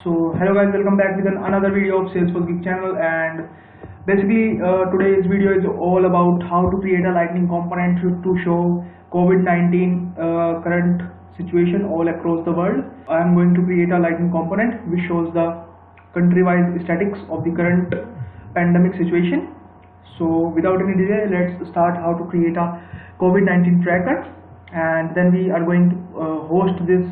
So hello guys, welcome back with another video of Salesforce Geek channel. And basically today's video is all about how to create a lightning component to show COVID-19 current situation all across the world. I am going to create a lightning component which shows the country-wise statistics of the current pandemic situation. So without any delay, let's start how to create a COVID-19 tracker, and then we are going to host this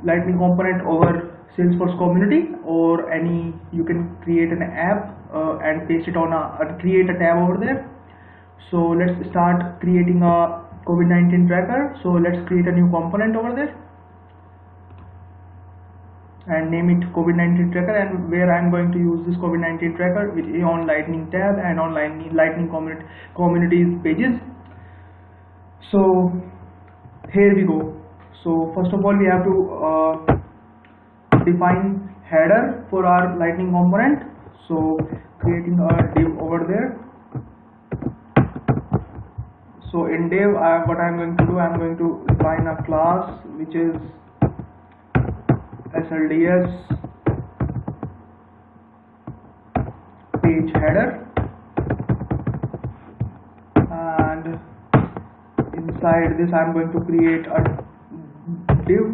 lightning component over Salesforce community, or any you can create an app and paste it on create a tab over there. So let's start creating a COVID-19 tracker. So let's create a new component over there and name it COVID-19 tracker, and where I'm going to use this COVID-19 tracker which is on lightning tab and on lightning communities pages. So here we go. So first of all, we have to define header for our lightning component. So creating a div over there. So in div, what I'm going to do, I'm going to define a class which is SLDS page header, and inside this I'm going to create a div.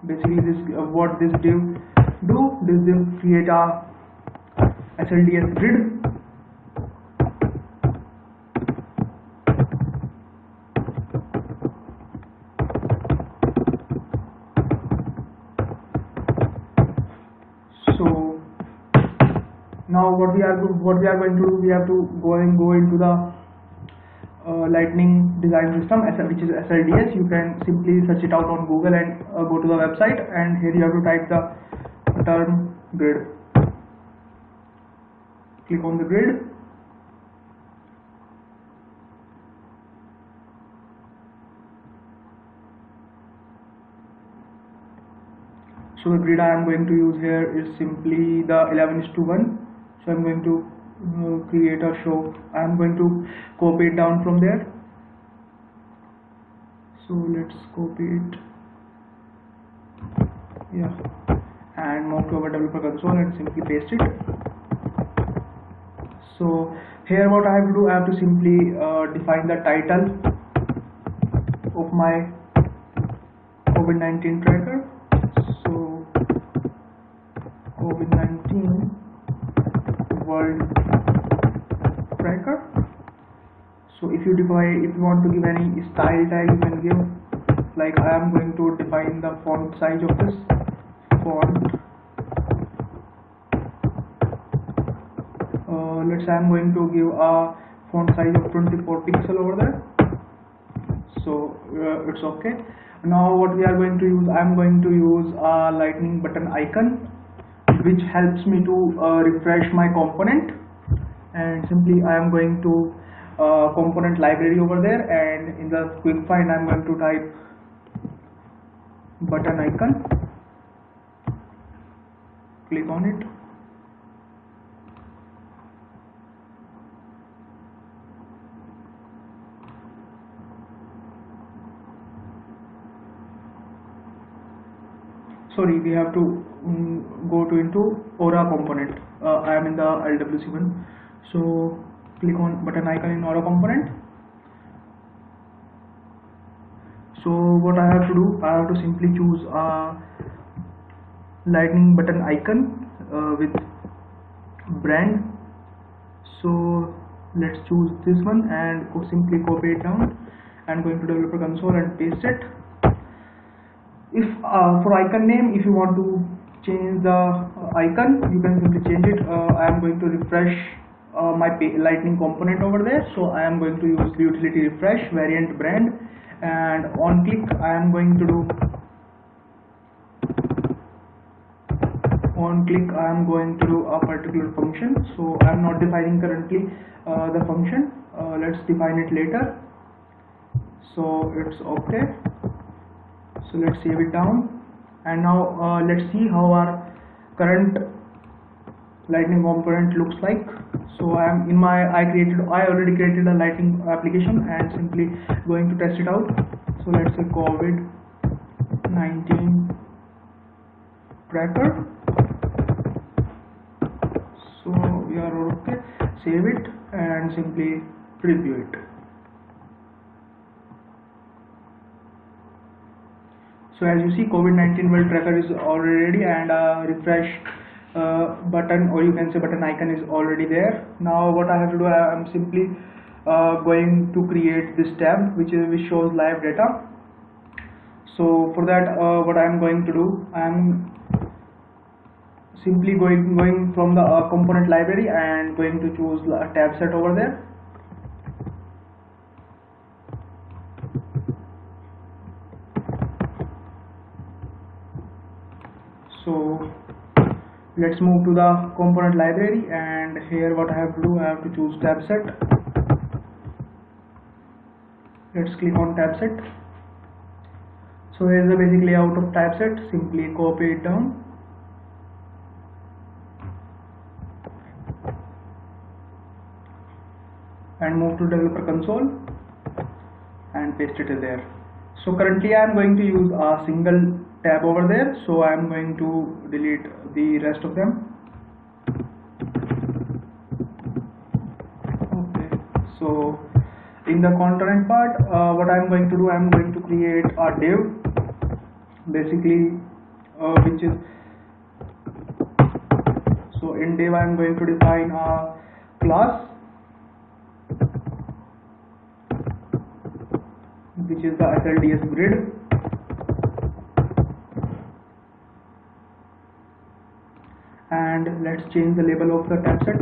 Basically this what this div do, this div create a SLDS grid. So now what we are going to do, we have to go into the lightning design system which is SLDS. You can simply search it out on Google and go to the website, and here you have to type the term grid. Click on the grid. So the grid I am going to use here is simply the 11:1. So I'm going to create a show. I'm going to copy it down from there. So let's copy it, and move to our developer console and simply paste it. So here what I have to do, I have to simply define the title of my COVID-19 tracker. So COVID-19 world tracker. So if you want to give any style tag, you can give, like I am going to define the font size of this font. Let's say I'm going to give a font size of 24 pixel over there. So it's okay. Now what we are going to use, I'm going to use a lightning button icon which helps me to refresh my component, and simply I am going to component library over there, and in the quick find I'm going to type button icon. Click on it. Sorry, we have to go into Aura component. I am in the LWC1. So click on button icon in Aura component. So what I have to do, I have to simply choose a lightning button icon with brand. So let's choose this one and simply copy it down and go into developer console and paste it. If for icon name, if you want to change the icon, you can simply change it. I am going to refresh my lightning component over there. So I am going to use the utility refresh variant brand, and on click I am going to do a particular function. So I am not defining currently the function. Let's define it later. So it's okay. So let's save it down, and now let's see how our current lightning component looks like. So I already created a lightning application and simply going to test it out. So let's say COVID-19 COVID-19 tracker. So we are okay. Save it and simply preview it. So as you see, COVID-19 world tracker is already ready, and a refresh button, or you can say button icon, is already there. Now what I have to do, I am simply going to create this tab which shows live data. So for that, what I am going to do, I am simply going from the component library and going to choose a tab set over there. So let's move to the component library, and here what I have to do, I have to choose tab set. Let's click on tab set. So here is the basic layout of tab set. Simply copy it down and move to developer console and paste it there. So currently I am going to use a single tab over there, so I am going to delete the rest of them. Okay, so in the content part, what I am going to do, I am going to create a div, basically which is, so in div I am going to define a class which is the SLDS grid, and let's change the label of the tab set.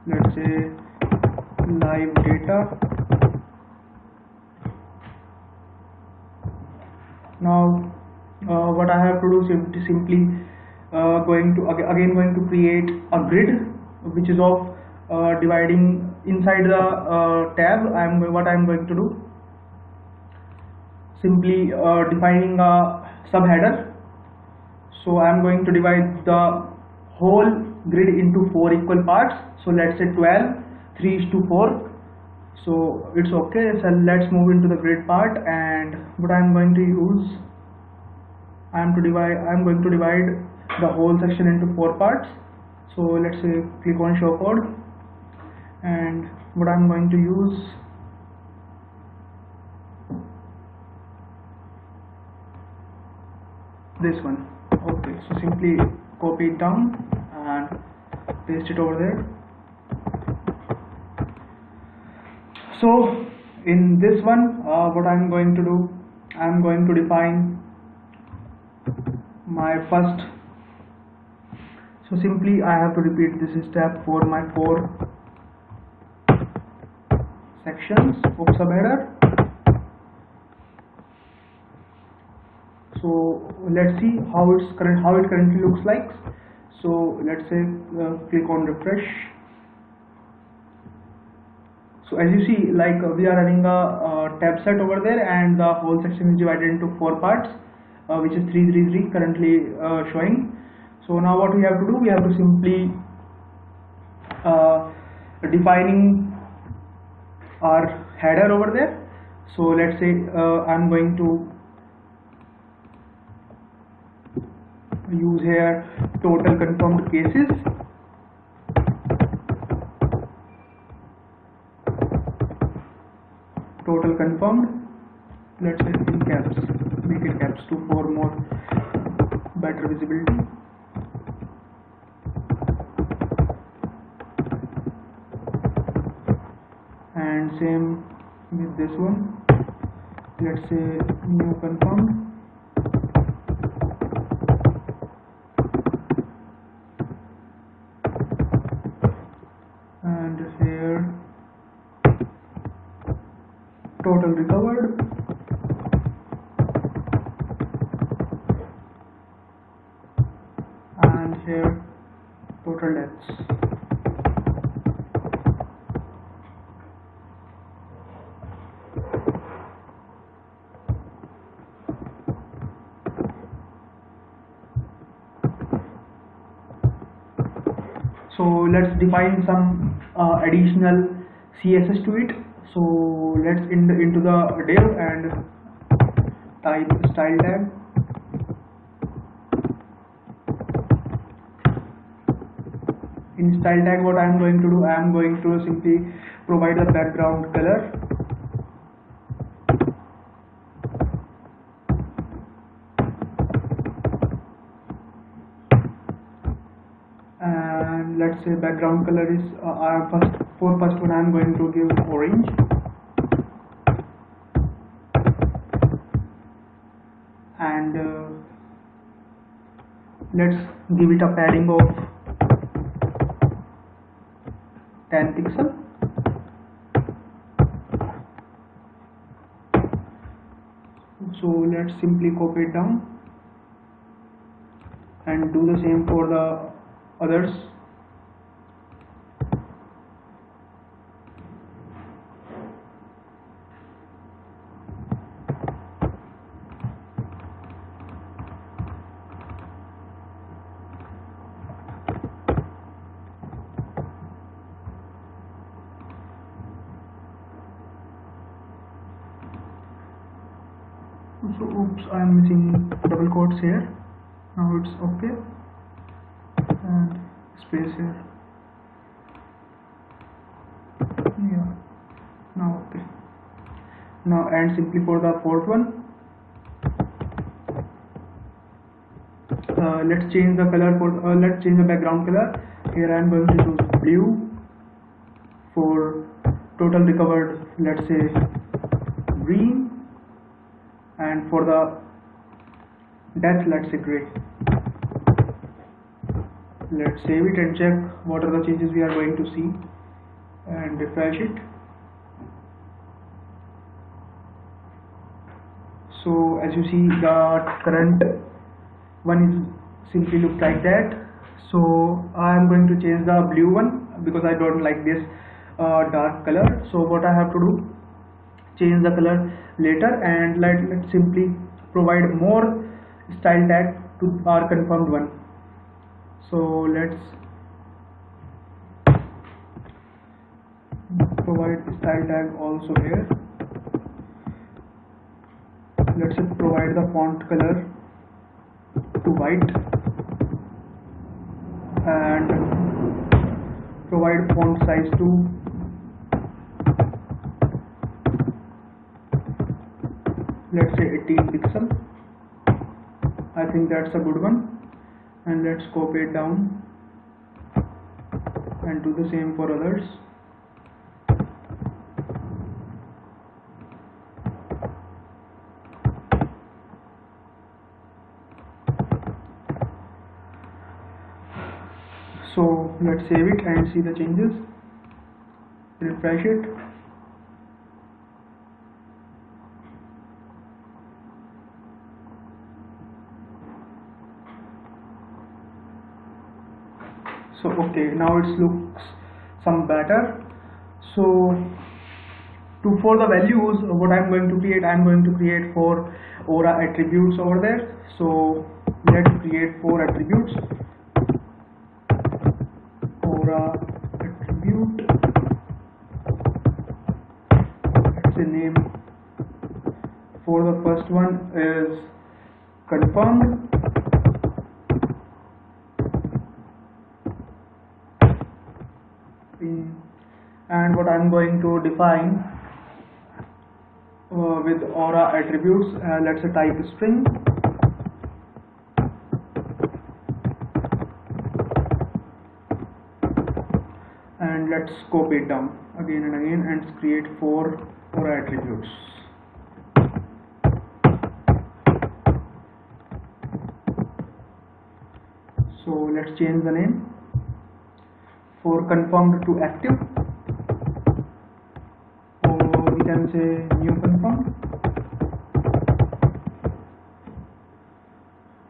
Let's say live data. Now what I have to do, simply going to create a grid which is of dividing inside the tab. What I am going to do, simply defining a subheader. So I am going to divide the whole grid into 4 equal parts. So let's say 12, 3:4. So it's okay. So let's move into the grid part, and what I am going to use, I am going to divide the whole section into 4 parts. So let's say click on show code, and what I am going to use, this one. Okay, so simply copy it down and paste it over there. So in this one, what I'm going to do, I'm going to define my first. So simply I have to repeat this step for my 4 sections of subheader. So let's see how it currently looks like. So let's say click on refresh. So as you see, like we are having a tab set over there, and the whole section is divided into 4 parts, which is 333 currently showing. So now what we have to do, we have to simply defining our header over there. So let's say I'm going to use here total confirmed cases. Total confirmed, let's say in caps, make it caps for more better visibility. And same with this one, let's say new confirmed. And here total recovered. And here total deaths. So let's define some additional CSS to it. So let's into the div, and type style tag. In style tag, what I am going to do, I am going to simply provide the background color. And let's say background color is for first one I am going to give orange. And let's give it a padding of 10 pixel. So let's simply copy it down and do the same for the others. So oops, I am missing double quotes here. Now it's okay, and space here. Yeah, now okay. Now and simply for the fourth one, let's change the color for let's change the background color. Here I am going to choose blue. For total recovered, let's say green. And for the depth, let's say gray. Let's save it and check what are the changes we are going to see and refresh it. So as you see, the current one is simply look like that. So I am going to change the blue one because I don't like this dark color. So what I have to do, change the color later, and let's simply provide more style tag to our confirmed one. So let's provide style tag also here. Let's provide the font color to white and provide font size to let's say 18 pixel. I think that's a good one, and let's copy it down and do the same for others. So let's save it and see the changes. Refresh it. So okay, now it looks some better. So for the values, what I'm going to create, I'm going to create 4 aura attributes over there. So let's create 4 attributes. Aura attribute, let's say name. For the first one is confirmed. And what I'm going to define with aura attributes, let's say type string, and let's copy it down again and again and create 4 aura attributes. So let's change the name for confirmed to active, or we can say new confirmed.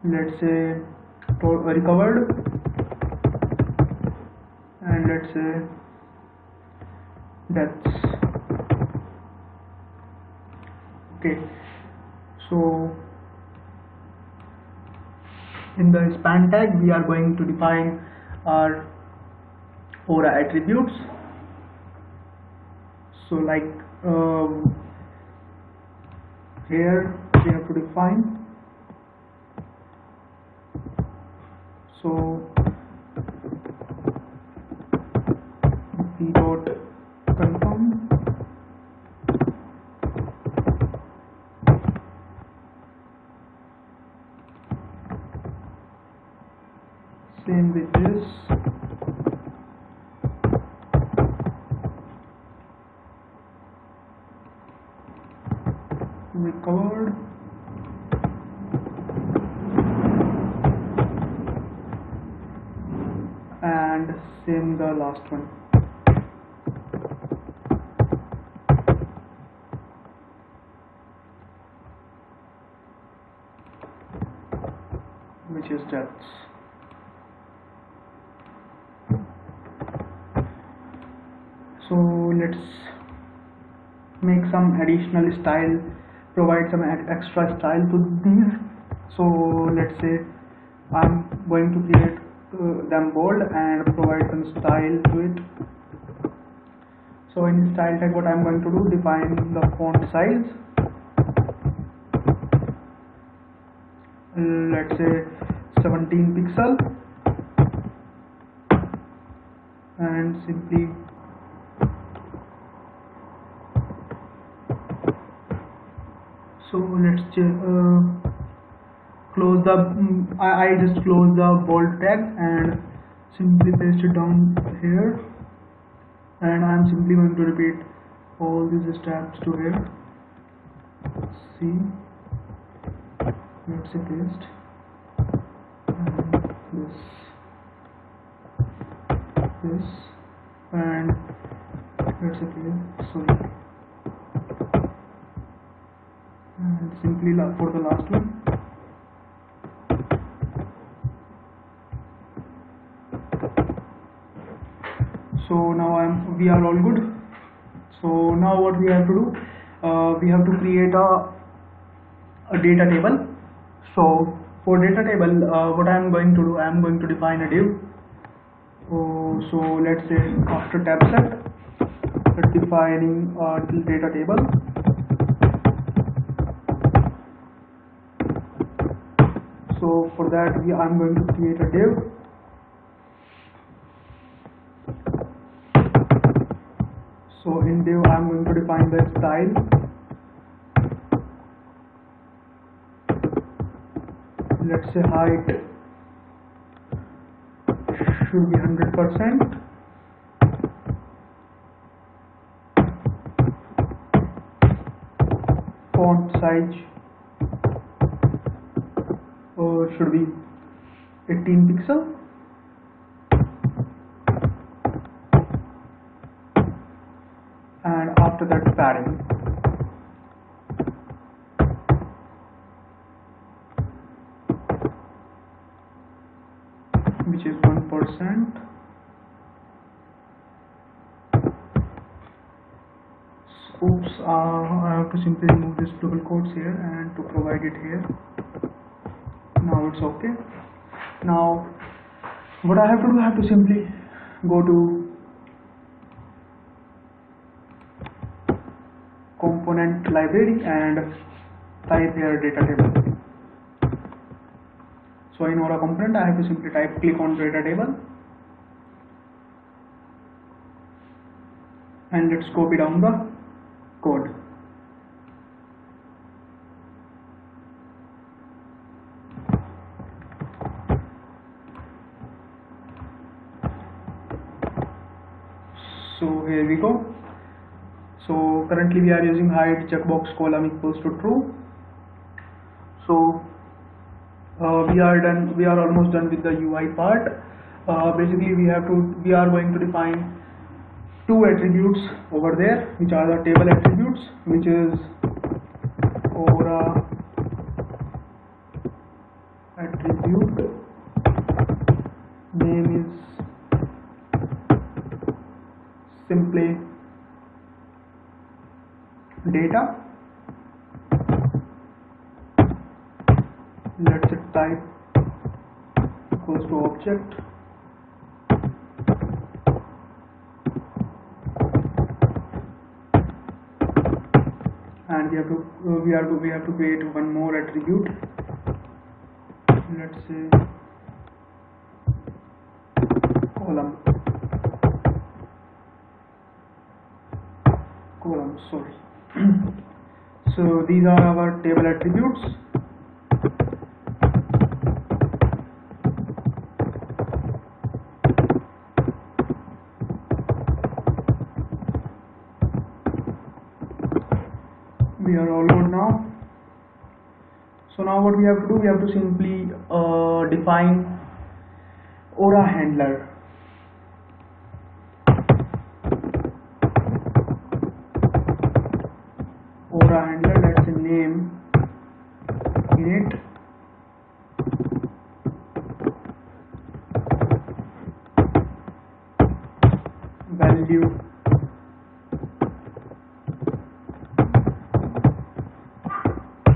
Let's say recovered, and let's say deaths. Okay, so in the span tag we are going to define our aura attributes. So like here we have to define. So p dot confirm same with this. Recovered. And same the last one. Which is depths. So let's make some additional style, provide some extra style to these. So let's say I'm going to create them bold and provide some style to it. So in style tag, what I'm going to do, define the font size. Let's say 17 pixel, and simply so let's close the I just close the bold tag and simply paste it down here, and I'm simply going to repeat all these steps to here. See, let's say paste and this and let's say paste, sorry, and simply for the last one. So now we are all good. So now what we have to do, we have to create a data table. So for data table, what I am going to do, I am going to define a div. So let's say after tab set, defining a data table. So for that I am going to create a div. So in div I am going to define the style. Let's say height should be 100%. Font size should be 18 pixel. And after that padding. Which is 1%. Oops, I have to simply remove this double quotes here and to provide it here. Now it's okay. Now what I have to do, I have to simply go to component library and type here data table. So in Aura component, I have to simply click on data table, and let's copy down the code. So here we go. So currently we are using height checkbox column equals to true. So we are done. We are almost done with the UI part. Basically, we are going to define two attributes over there, which are the table attributes, which is Aura attribute name is simply data. Let's say type equals to object, and and we have to create one more attribute. Let's say column, sorry. So these are our table attributes. We are all good now. So now what we have to do, we have to simply define Aura handler. Aura handler, let's say name init value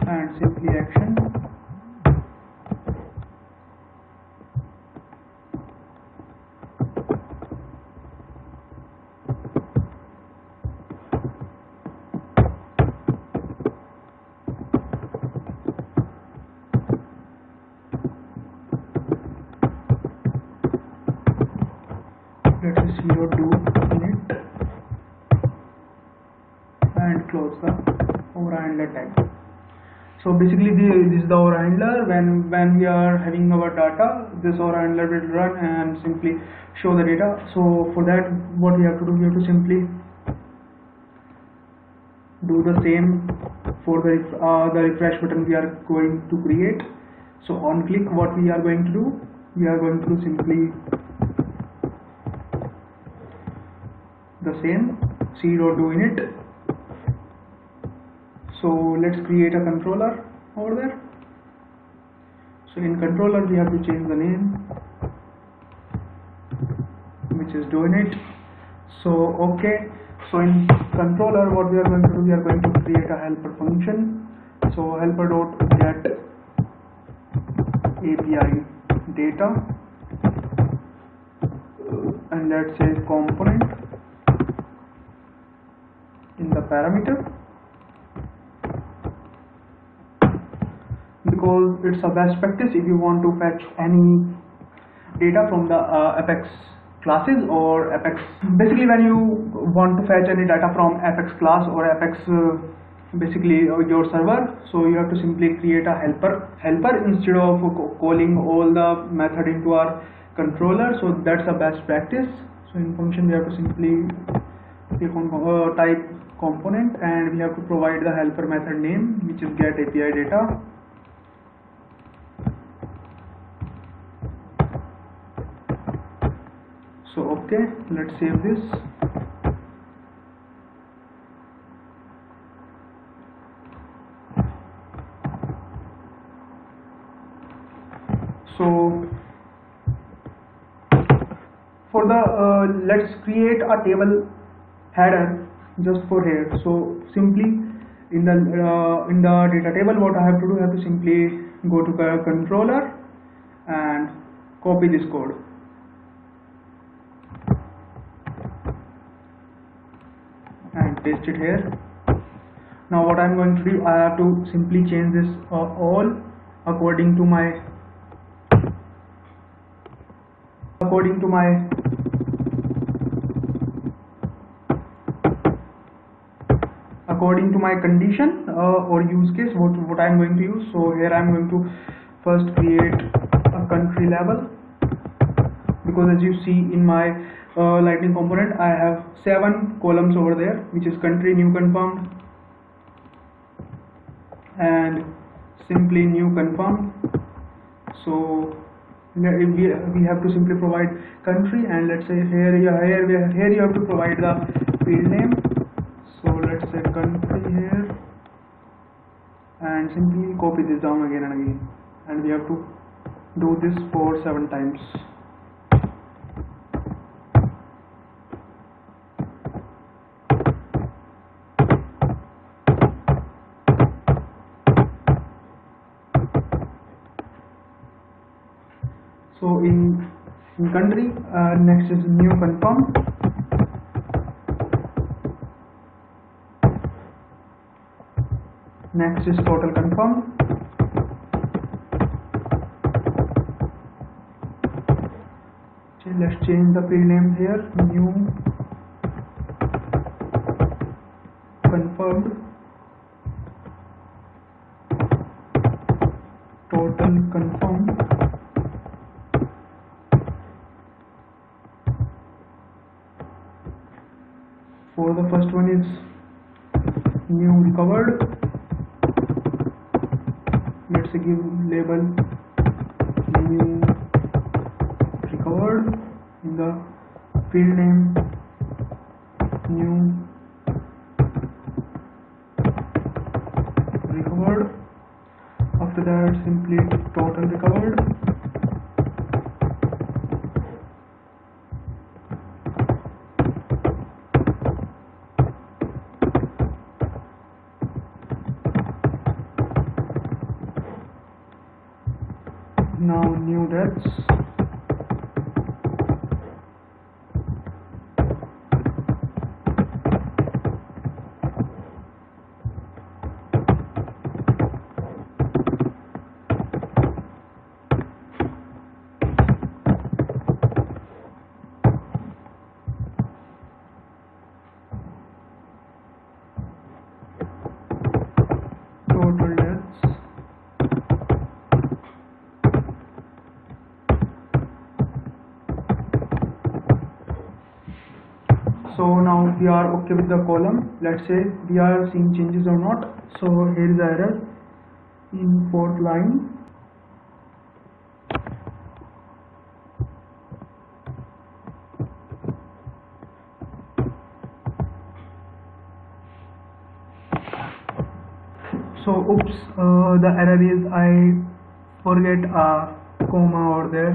and simply action. Let us zero do init and close the Aura handler tag. So basically this is the Aura handler. When we are having our data, this Aura handler will run and simply show the data. So for that, what we have to do, we have to simply do the same for the refresh button we are going to create. So on click, what we are going to do, we are going to simply the same zero do init. So let's create a controller over there. So in controller we have to change the name, which is do init. So okay, so in controller what we are going to do, we are going to create a helper function. So helper dot get API data, and let's say component in the parameter, because it's a best practice if you want to fetch any data from the Apex classes or Apex. Basically, when you want to fetch any data from Apex class or Apex basically your server, so you have to simply create a helper instead of calling all the method into our controller. So that's a best practice. So in function we have to simply type component, and we have to provide the helper method name, which is get API data. So okay, let's save this. So for the let's create a table header just for here. So simply in the data table, what I have to do, I have to simply go to the controller and copy this code. And paste it here. Now what I'm going to do, I have to simply change this all according to my condition or use case, what I'm going to use. So here I'm going to first create a country label, because as you see in my Lightning component, I have 7 columns over there, which is country, new confirmed, and simply new confirmed. So we have to simply provide country, and let's say here you have to provide the field name. So let's say country here, and simply copy this down again and again, and we have to do this for 7 times. So in country, next is new confirmed. Next is total confirm. Let's change the field name here, new confirmed total confirmed. For the first one is new recovered. Let's give label new recovered. In the field name new recovered. After that simply total recovered. Now new deaths. Total deaths. So now we are okay with the column. Let's say we are seeing changes or not. So here is the error, import line. So oops, the error is I forget a comma over there.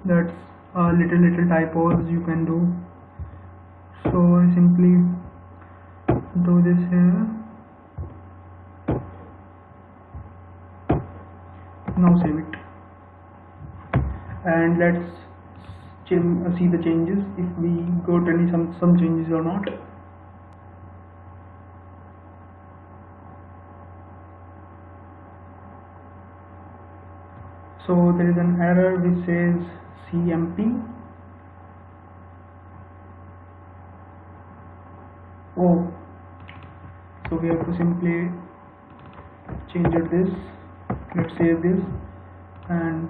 That's little typos you can do. So I simply do this here. Now save it, and let's see the changes, if we got any some changes or not. So there is an error which says CMP. Oh, so we have to simply change it this. Let's save this and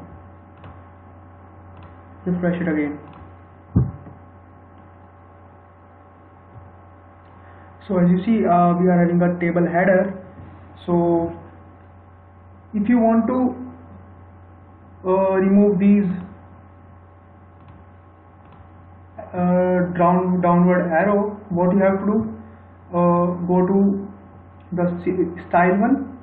refresh it again. So as you see, we are having a table header. So if you want to remove these downward arrow, what you have to do, go to the style one,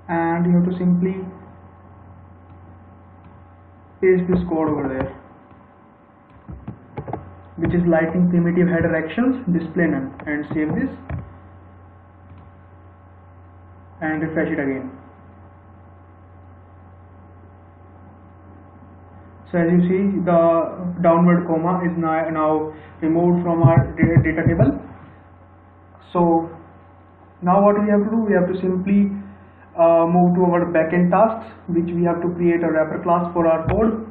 and you have to simply paste this code over there, which is Lightning primitive header actions display none, and save this and refresh it again. So as you see, the downward comma is now removed from our data table. So now what we have to do, we have to simply move to our backend tasks, which we have to create a wrapper class for our code.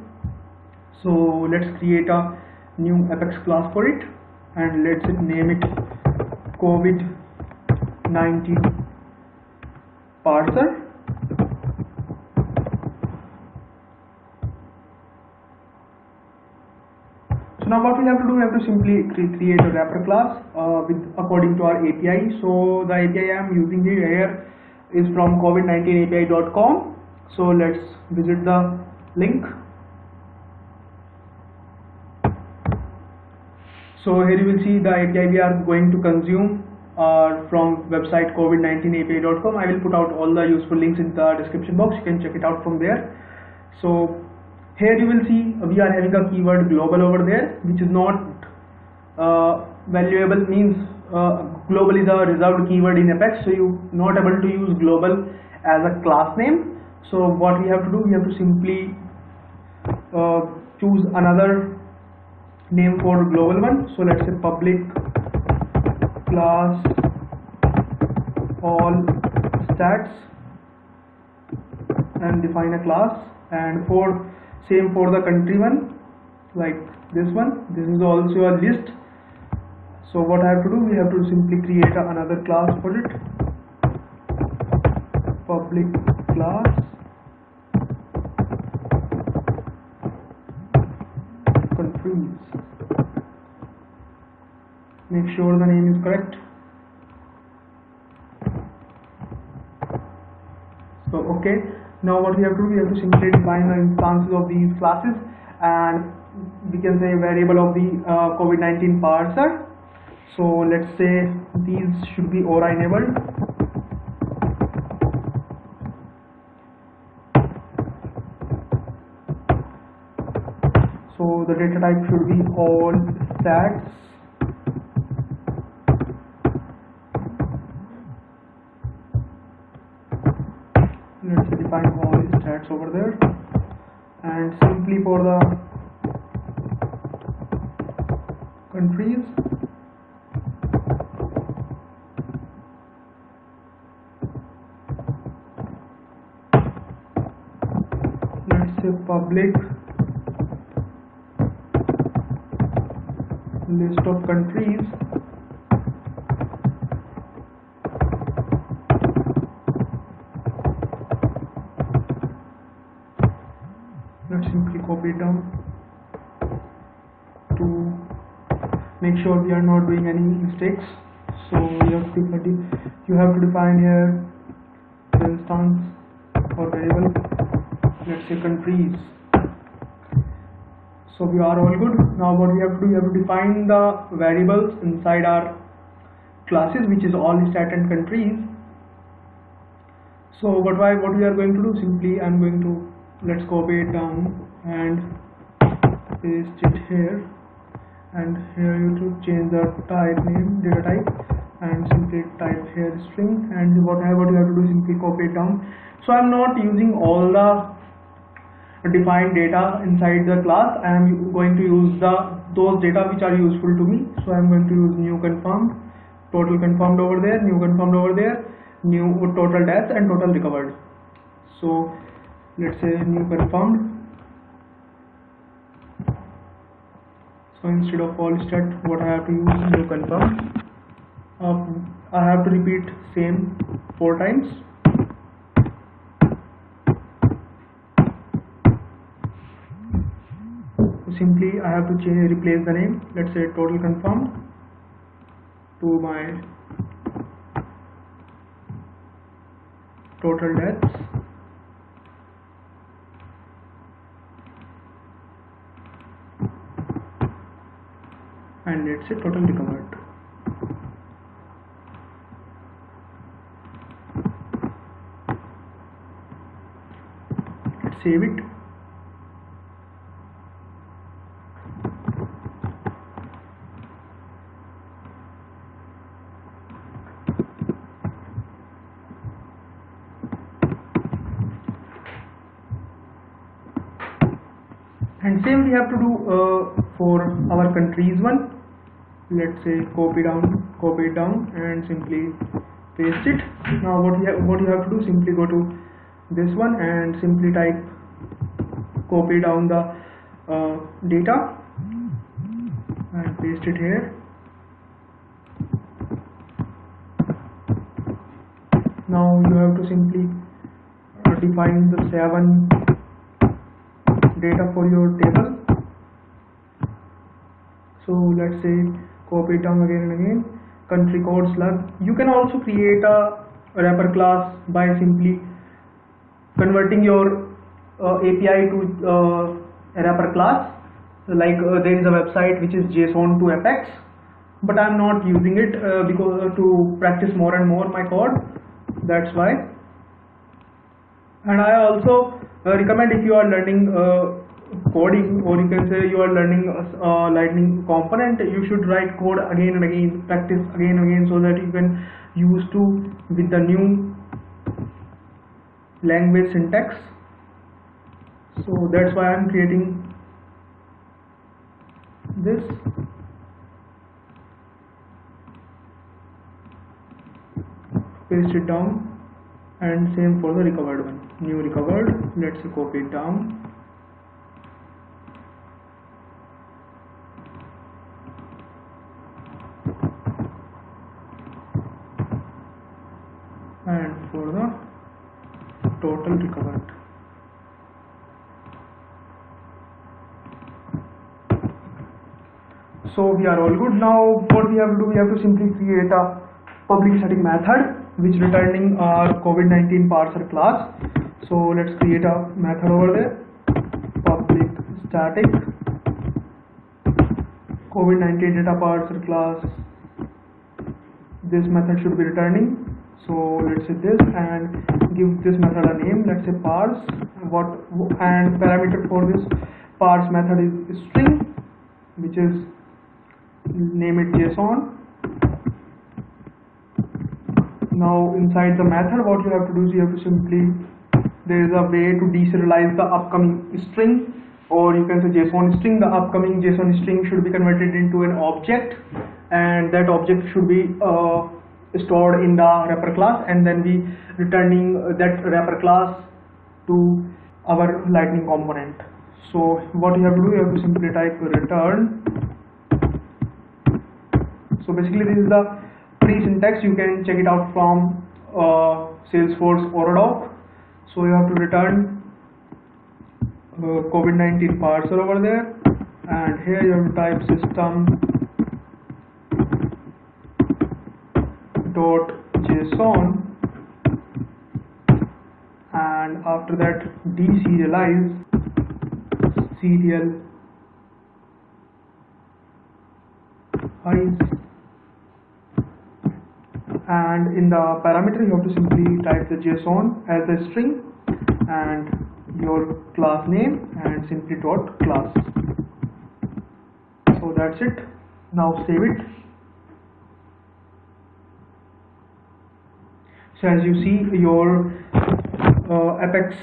So let's create a new Apex class for it, and let's name it COVID-19 parser. So now what we have to do, we have to simply create a wrapper class according to our API. So the API I am using here is from covid19api.com. So let's visit the link. So here you will see the API we are going to consume from website covid19api.com. I will put out all the useful links in the description box. You can check it out from there. So here you will see we are having a keyword global over there, which is not valuable, means global is a reserved keyword in Apex, so you not able to use global as a class name. So what we have to do, we have to simply choose another name for global one. So let's say public class all stats and define a class. And for same for the country one, like this one, this is also a list. So what I have to do, we have to simply create another class for it, public class countries. Make sure the name is correct. So okay, now what we have to do, we have to simply define the instances of these classes, and we can say variable of the COVID-19 parser. So let's say these should be Aura enabled. So the data type should be all stats. Let's define all stats over there, and simply for the countries, let's say public list of countries. Let's simply copy it down to make sure we are not doing any mistakes. So you have to define here the instance or variable, let's say countries. So we are all good. Now what we have to do, we have to define the variables inside our classes, which is all stat and countries. So what we are going to do, simply I'm going to, let's copy it down and paste it here, and here you to change the type name, data type, and simply type here string, and what you have to do, simply copy it down. So I'm not using all the defined data inside the class. I am going to use those data which are useful to me. So I'm going to use new confirmed, total confirmed over there, new confirmed over there, new total deaths and total recovered. So let's say new confirmed. So instead of all stat, what I have to use, new confirmed. I have to repeat same 4 times. Simply I have to replace the name, let's say total confirmed, to my total deaths, and let's say total recovered. Let's save it. And same we have to do for our countries one. Let's say copy it down and simply paste it. Now what you have to do, simply go to this one and simply type, copy down the data and paste it here. Now you have to simply define the 7 data for your table. So let's say copy it down again and again, country code slug. You can also create a wrapper class by simply converting your API to a wrapper class. Like there is a website which is JSON to Apex, but I'm not using it because to practice more and more my code. That's why. And I also recommend, if you are learning coding, or you can say you are learning Lightning component, you should write code again and again, practice again and again, so that you can use to with the new language syntax. So that's why I'm creating this, paste it down, and same for the recovered one. New recovered, let's copy it down, and for the total recovered. So we are all good. Now what we have to do, we have to simply create a public static method which returning our COVID-19 parser class. So let's create a method over there, public static COVID-19 data parser class. This method should be returning. So let's say this, and give this method a name. Let's say parse. And parameter for this parse method is string, which is, name it JSON. Now inside the method, what you have to do is you have to simply, there is a way to deserialize the upcoming string, or you can say JSON string. The upcoming JSON string should be converted into an object, and that object should be stored in the wrapper class, and then we returning that wrapper class to our Lightning component. So what you have to do, you have to simply type return. So basically this is the free syntax. You can check it out from Salesforce Orodoc. So you have to return COVID-19 parser over there, and here you have to type system.json, and after that deserialize serial and in the parameter you have to simply type the JSON as a string and your class name and simply dot class. So that's it. Now save it. So as you see, your Apex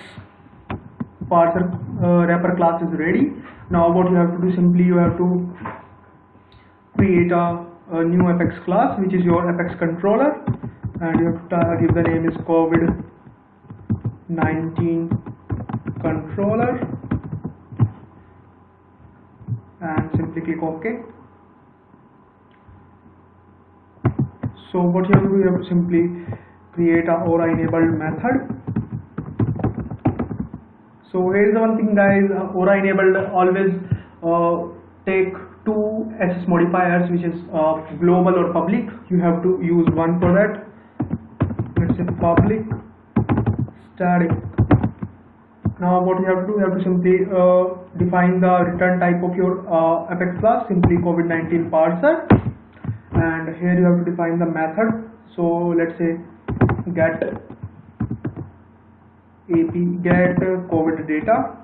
parser wrapper class is ready. Now what you have to do, simply you have to create a new Apex class, which is your Apex controller, and you have to give the name is COVID-19 controller, and simply click OK. So what you have to do, you have to simply create a Aura enabled method. So here is the one thing, guys. Aura enabled always take two SS modifiers, which is global or public. You have to use one for that. Let's say public static. Now what you have to do, you have to simply define the return type of your Apex class, simply COVID-19 parser, and here you have to define the method. So let's say get COVID data,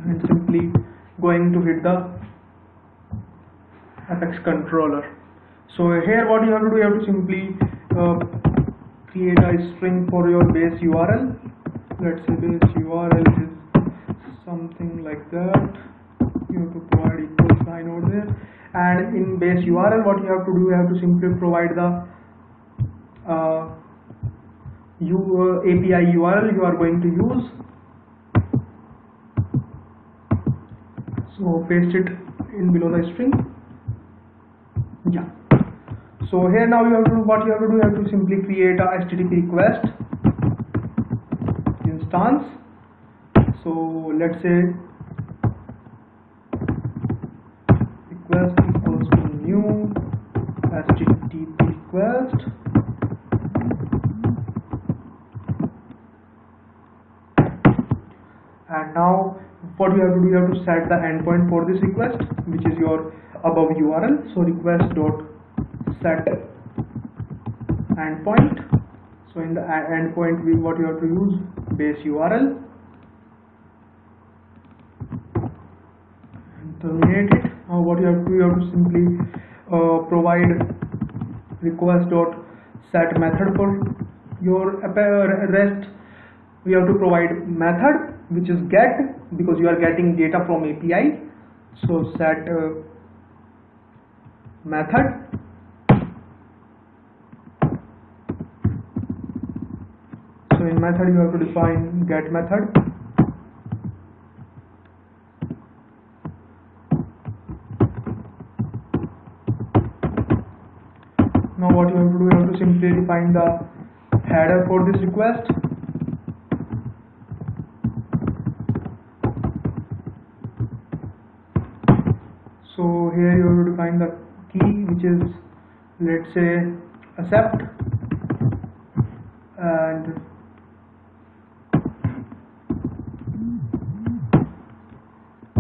and simply going to hit the Apex controller. So here what you have to do, you have to simply create a string for your base URL. Let's say base URL is something like that. You have to provide equal sign over there, and in base URL what you have to do, you have to simply provide the API URL you are going to use. So paste it in below the string. Yeah. So here now you have to do, what you have to do, you have to simply create a HTTP request instance. So let's say request equals to new HTTP request, and now what you have to do, you have to set the endpoint for this request, which is your above URL. So request dot set endpoint. So in the endpoint, what you have to use, base URL, and terminate it. Now what you have to do, you have to simply provide request dot set method for your REST. We have to provide method which is get, because you are getting data from API. So set method. So in method you have to define get method. Now what you have to do, you have to simply define the header for this request. So here you have to define the key, which is, let's say, accept, and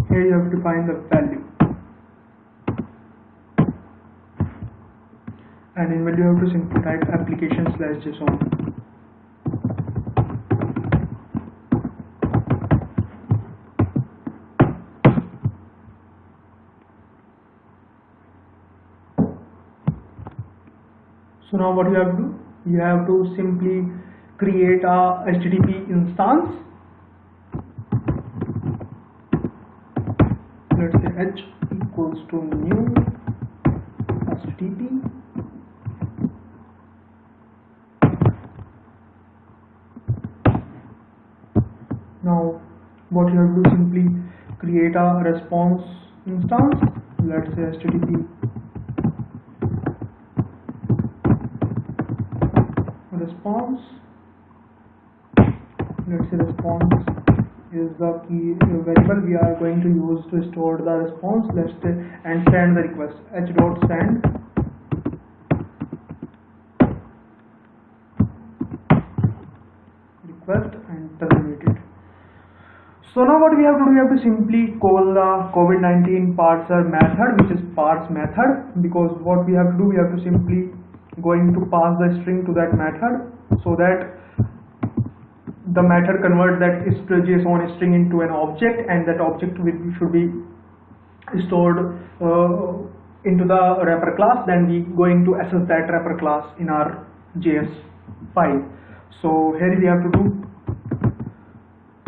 here you have to define the value, and in value you have to simply type application/json. So now what you have to do, you have to simply create a HTTP instance. Let's say h equals to new HTTP. Now what you have to do, simply create a response instance. Let's say HTTP response. Let's say response is the key variable we are going to use to store the response. Let's say, and send the request, h.send request, and terminate it. So now what we have to do, we have to simply call the COVID-19 parser method, which is parse method, because what we have to do, we have to simply going to pass the string to that method, so that the method converts that JSON string into an object, and that object should be stored into the wrapper class. Then we going to access that wrapper class in our JS file. So here we have to do,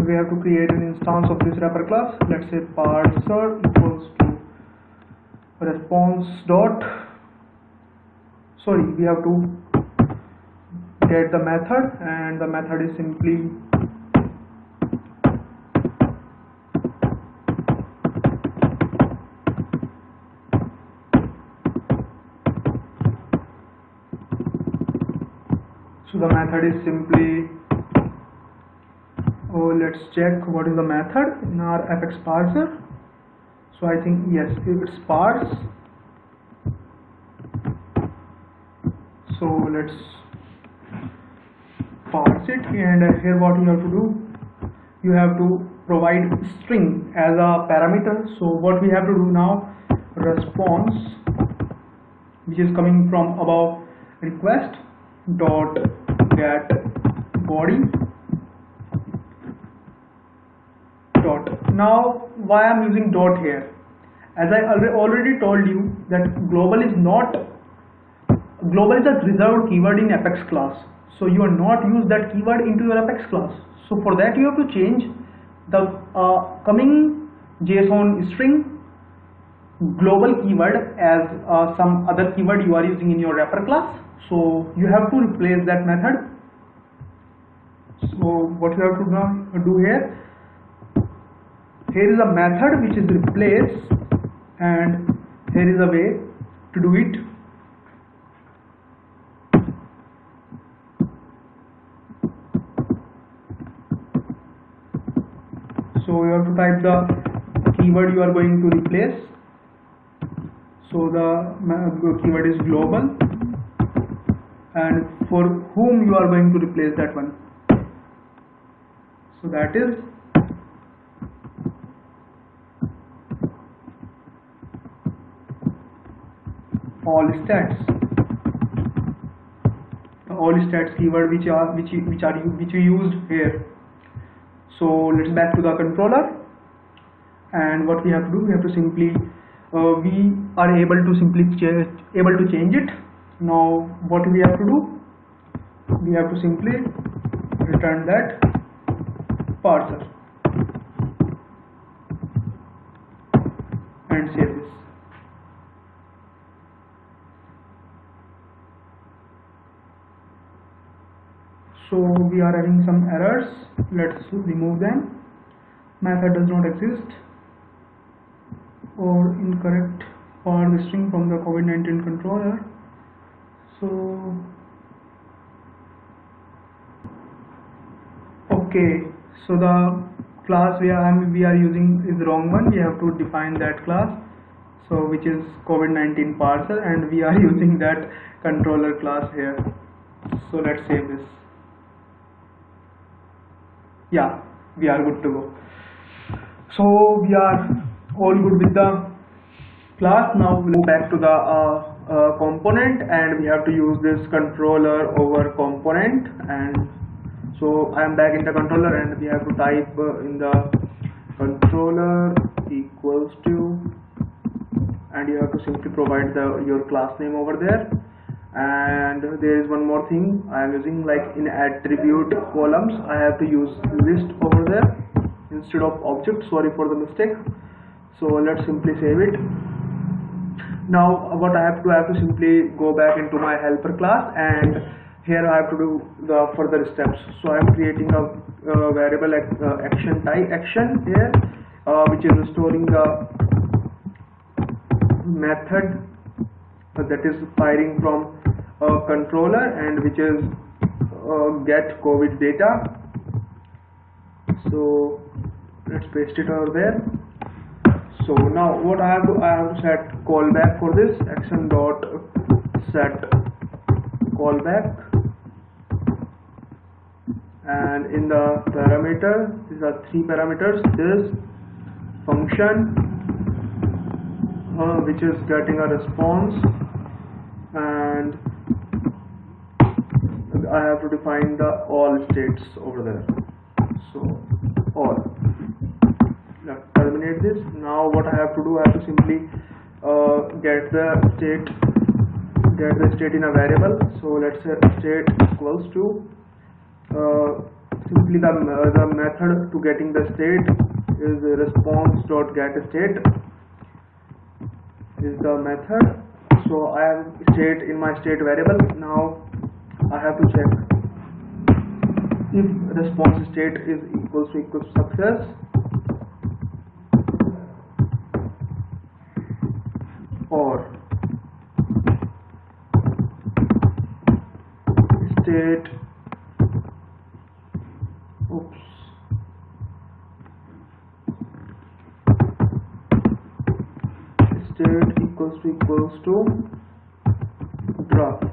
we have to create an instance of this wrapper class. Let's say parser equals to response dot, sorry, we have to get the method, and the method is simply let's check what is the method in our Apex parser. So I think yes, it's parse. So let's parse it, and here what you have to do, you have to provide string as a parameter. So what we have to do now, response, which is coming from above, request dot get body dot. Now why I'm using dot here, as I already told you that global is a reserved keyword in Apex class, so you are not use that keyword into your Apex class. So for that you have to change the coming JSON string global keyword as some other keyword you are using in your wrapper class. So you have to replace that method. So what you have to now do here, here is a method which is replace, and here is a way to do it. So you have to type the keyword you are going to replace. So the keyword is global, and for whom you are going to replace that one. So that is all stats. The all stats keyword which we used here. So let's back to the controller, and what we have to do, we have to simply we are able to simply change it. Now what we have to do, we have to simply return that parser. and save this. So we are having some errors. Let's remove them. Method does not exist, or incorrect for the string from the COVID-19 controller. So okay, so the class we are using is the wrong one. We have to define that class, so which is COVID-19 parser, and we are using that controller class here. So let's save this. Yeah, we are good to go. So we are all good with the class. Now we'll go back to the component, and we have to use this controller over component. And so I am back in the controller, and we have to type in the controller equals to, and you have to simply provide your class name over there. And there is one more thing I am using, like in attribute columns I have to use list over there instead of object. Sorry for the mistake. So let's simply save it. Now what I have to simply go back into my helper class, and here I have to do the further steps. So I am creating a variable action type action here, which is storing the method that is firing from a controller, and which is get COVID data. So let's paste it over there. So now what I have to set callback for this action dot set callback, and in the parameter, these are three parameters. This function which is getting a response, and I have to define the all states over there. So all. Now terminate this. Now what I have to do, I have to simply get the state in a variable. So let's say state equals to simply the method to getting the state is response dot get state is the method. So I have state in my state variable. Now I have to check if response state is equals to success, or state state equals to draft.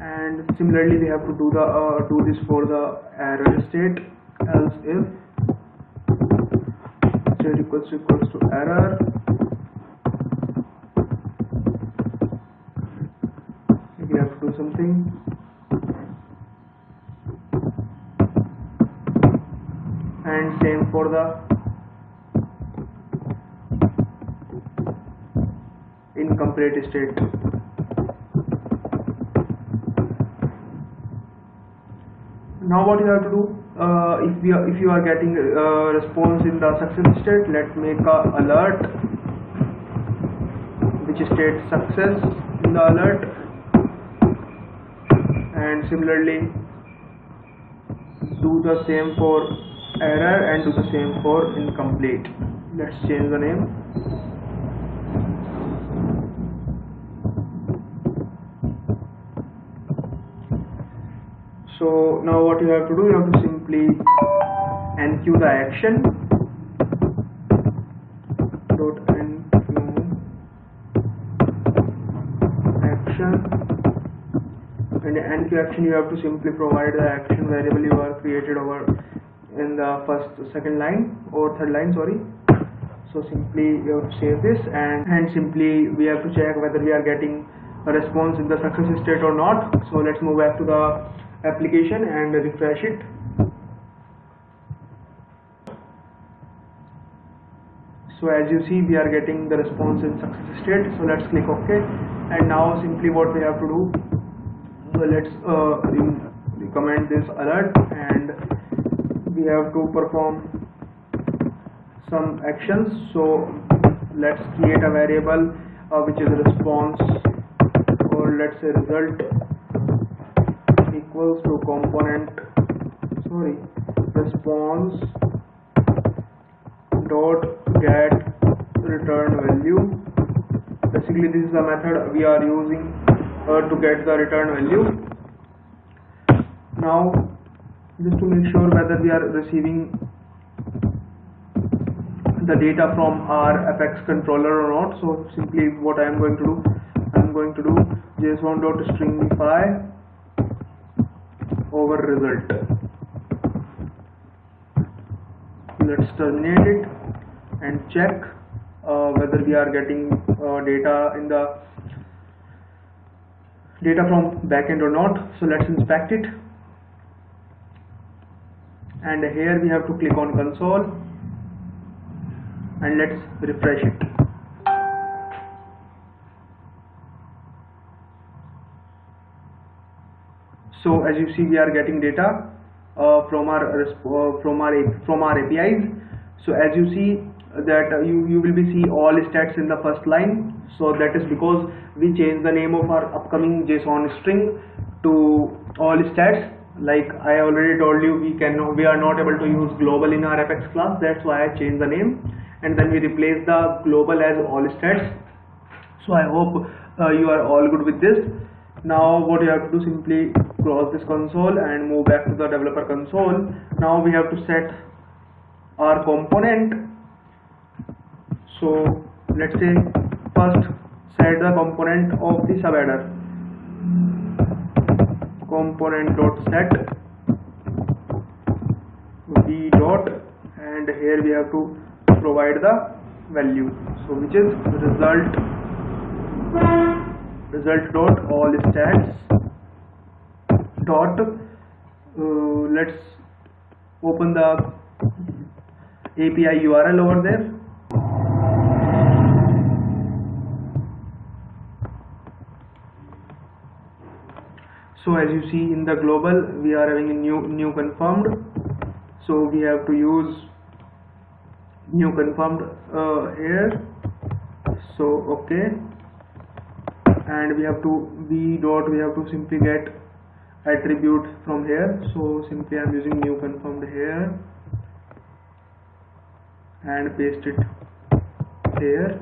And similarly we have to do this for the error state. Else if state equals to error, we have to do something. And same for the incomplete state. Now what you have to do, if you are getting a response in the success state, let's make a alert which states success in the alert, and similarly do the same for error and do the same for incomplete. Let's change the name. So now what you have to do, you have to simply enqueue the action dot enqueue action, and in enqueue action you have to simply provide the action variable you are created over in the second line or third line, sorry. So simply you have to save this, and simply we have to check whether we are getting a response in the success state or not. So let's move back to the application and refresh it. So as you see, we are getting the response in success state. So let's click OK, and now simply what we have to do, let's recommend this alert, and we have to perform some actions. So let's create a variable which is response, or let's say result equals to response dot get return value. Basically this is the method we are using to get the return value. Now just to make sure whether we are receiving the data from our Apex controller or not, so simply what I am going to do, I am going to do json.stringify over result. Let's terminate it and check whether we are getting data from backend or not. So let's inspect it, and here we have to click on console and let's refresh it. So as you see, we are getting data from our APIs. So as you see that you will be see all stats in the first line. So that is because we changed the name of our upcoming JSON string to all stats. Like I already told you, we are not able to use global in our Apex class. That's why I changed the name, and then we replace the global as all stats. So I hope you are all good with this. Now what you have to do, simply close this console and move back to the developer console. Now we have to set our component. So let's say first set the component of the subheader, component.set v dot, and here we have to provide the value, so which is result dot all stats dot let's open the API URL over there. So as you see in the global, we are having a new confirmed, so we have to use new confirmed here. So okay, and we have to v dot, we have to simply get attribute from here. So simply I am using new confirmed here and paste it here.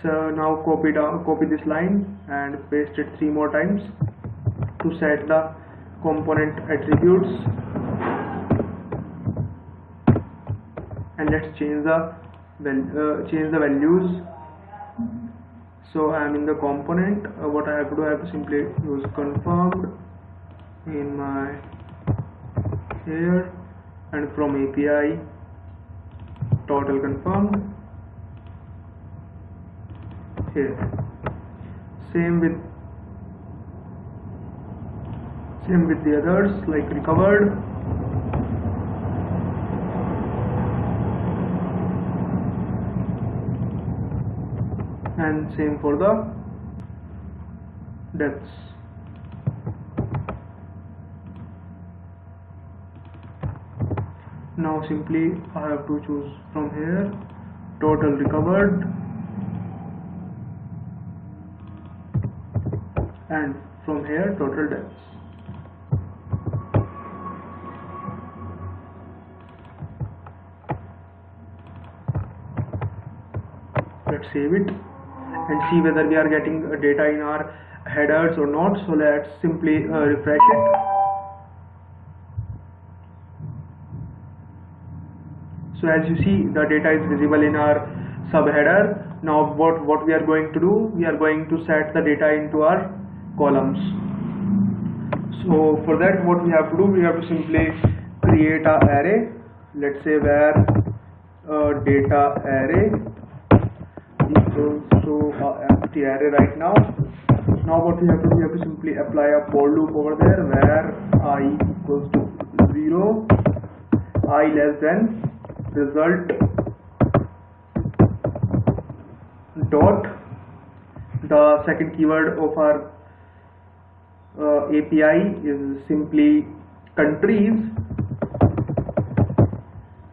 So now copy this line and paste it 3 more times to set the component attributes, and let's change the values. So I am in the component. What I have to do, I have to simply use confirmed in my here, and from API total confirmed here. Same with the others, like recovered, and same for the depths. Now simply I have to choose from here total recovered, and from here total depths. Let's save it and see whether we are getting data in our headers or not. So let's simply refresh it. So as you see, the data is visible in our subheader. Now what we are going to do, we are going to set the data into our columns. So for that, what we have to do, we have to simply create an array. Let's say where data array equals to empty array right now. Now what we have to do, we have to simply apply a for loop over there where I equals to 0, I less than result dot, the second keyword of our API is simply countries,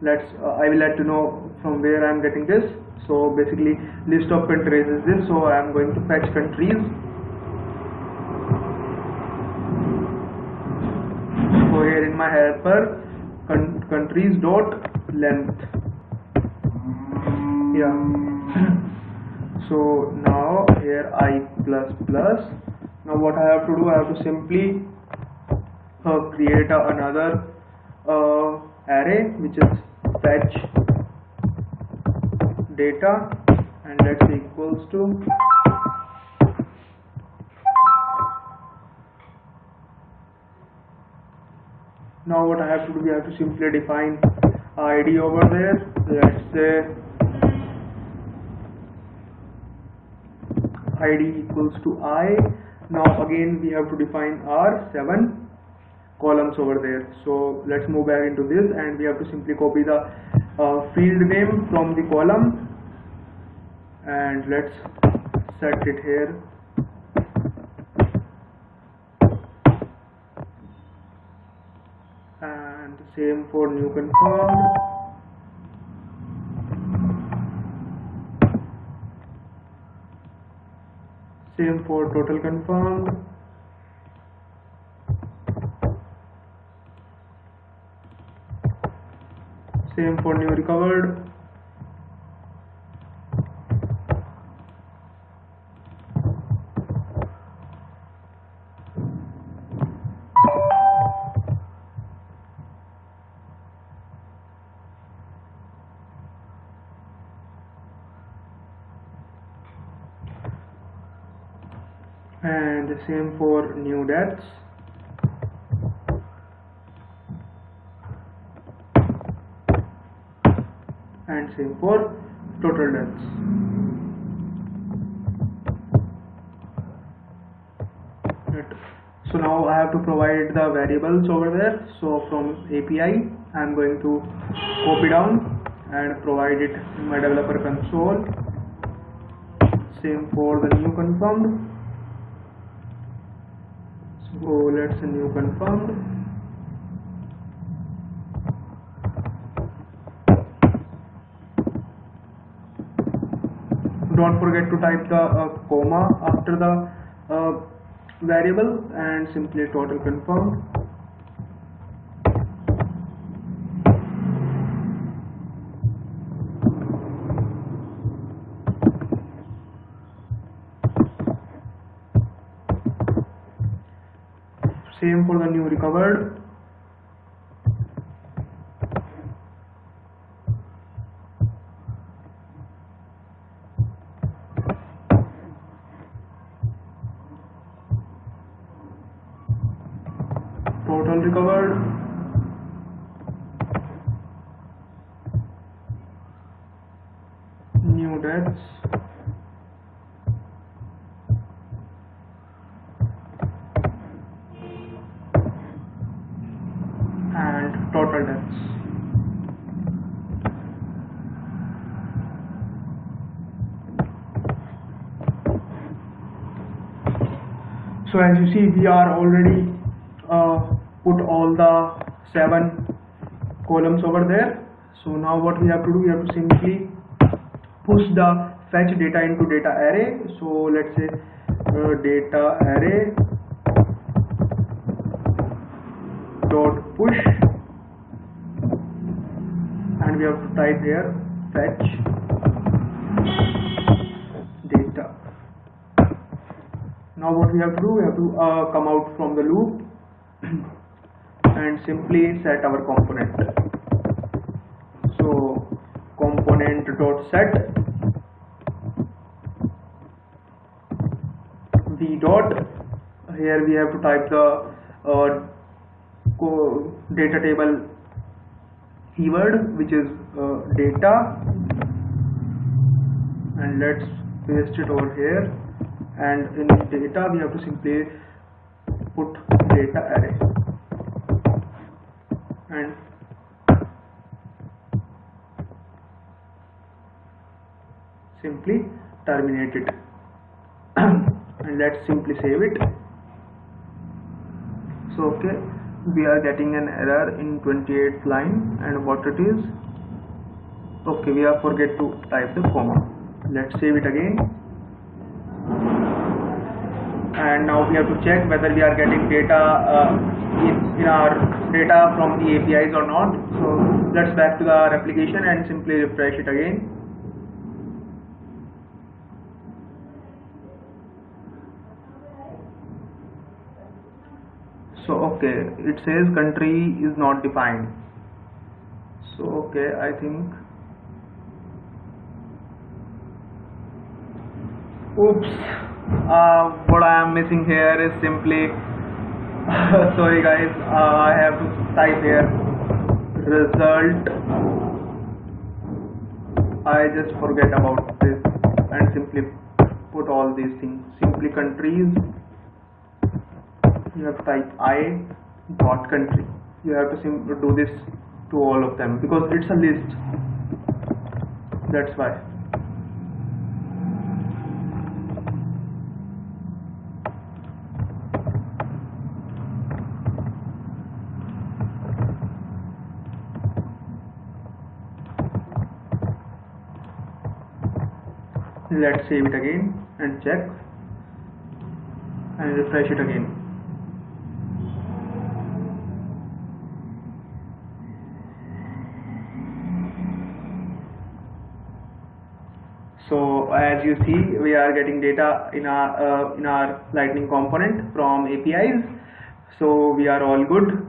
I will let you know from where I am getting this. So basically list of countries is this, so I am going to fetch countries. So here in my helper, countries dot length. Yeah. So now here I plus plus. Now what I have to do, I have to simply create another array which is fetch data, and let's say equals to now what I have to do, we have to simply define ID over there. Let's say ID equals to I. Now again we have to define our 7 columns over there. So let's move back into this, and we have to simply copy the field name from the column, and let's set it here. And same for new confirmed. Same for total confirmed. Same for new recovered. And the same for new deaths. And same for total deaths. So now I have to provide the variables over there. So from API I am going to copy down and provide it in my developer console. Same for the new confirmed. So let's say new confirmed. Don't forget to type the comma after the variable, and simply total confirmed. Same for the new recovered. Total recovered. New deaths. And total deaths. So as you see, we are already put all the 7 columns over there. So now what we have to do, we have to simply push the fetch data into data array. So let's say data array dot push, and we have to type here fetch data. Now what we have to do, we have to come out from the loop and simply set our component. So component dot set v dot, here we have to type the data table keyword, which is data, and let's paste it over here, and in data we have to simply put data array and simply terminate it. And let's simply save it. So okay, we are getting an error in 28th line, and what it is, Okay, we have forget to type the comma. Let's save it again, and now we have to check whether we are getting data in our data from the APIs or not. So let's back to our application and simply refresh it again. So okay, it says country is not defined. So okay, I think, oops, what I am missing here is simply sorry guys, I have to type here result. I just forget about this and simply put all these things. Simply countries, you have to type I dot country. You have to do this to all of them because it's a list, that's why. Let's save it again and check and refresh it again. So as you see, we are getting data in our Lightning component from APIs. So we are all good.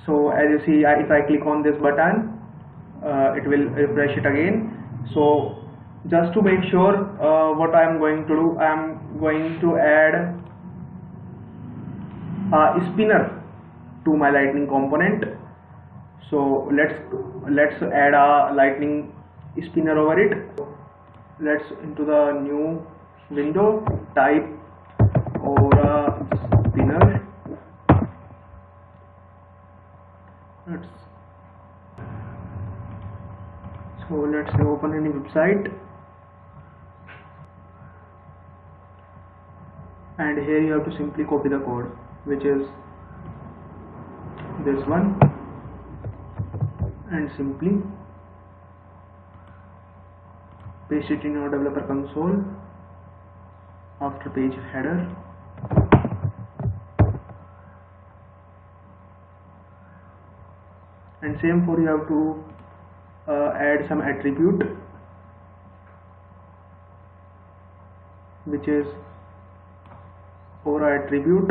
So as you see, if I click on this button, it will refresh it again. So just to make sure, what I am going to do, I am going to add a spinner to my Lightning component. So let's add a Lightning spinner over it. Let's into the new window type Aura spinner. So let's open any website, and here you have to simply copy the code, which is this one, and simply paste it in your developer console after page header. And same for you have to add some attribute, which is Aura attribute.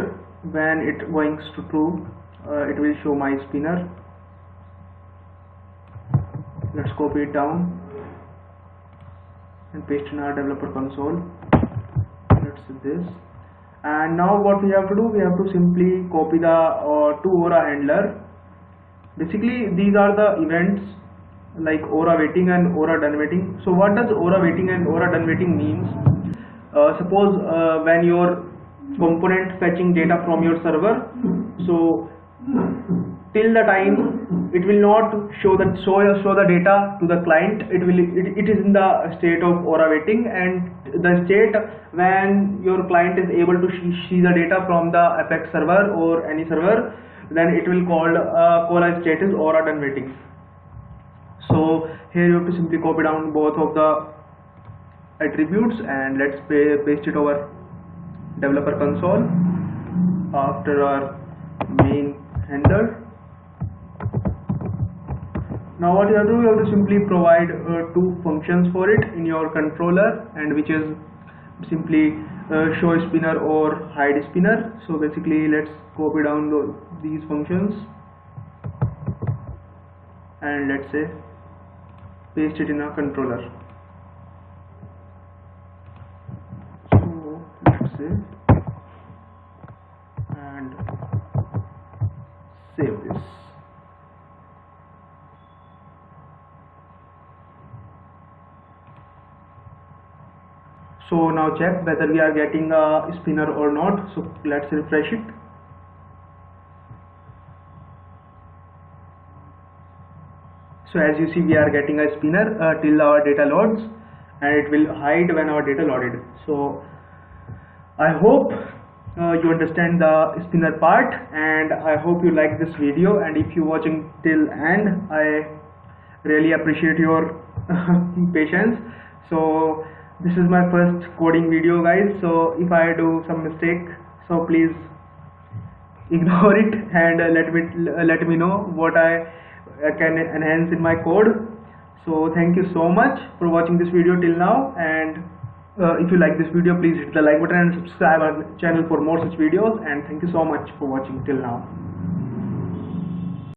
When it goes to true, it will show my spinner. Let's copy it down and paste in our developer console. Let's do this. And now what we have to do, we have to simply copy the two Aura handler. Basically these are the events like Aura waiting and Aura done waiting. So what does Aura waiting and Aura done waiting means? Suppose when your component fetching data from your server, so till the time it will not show the data to the client, it is in the state of Aura waiting, and the state when your client is able to see the data from the Apex server or any server, then it will call a status Aura done waiting. So here you have to simply copy down both of the attributes, and let's paste it over developer console after our main handler. Now what you have to do, you have to simply provide two functions for it in your controller, and which is simply show spinner or hide spinner. So basically let's copy down these functions and let's say paste it in a controller. So let's say and save this. So now check whether we are getting a spinner or not. So let's refresh it. So as you see, we are getting a spinner till our data loads, and it will hide when our data loaded. So I hope you understand the spinner part, and I hope you like this video. And if you're watching till end, I really appreciate your patience. So this is my first coding video, guys, so if I do some mistake, so please ignore it, and let me know what I can enhance in my code. So thank you so much for watching this video till now, and if you like this video, please hit the like button and subscribe our channel for more such videos, and thank you so much for watching till now.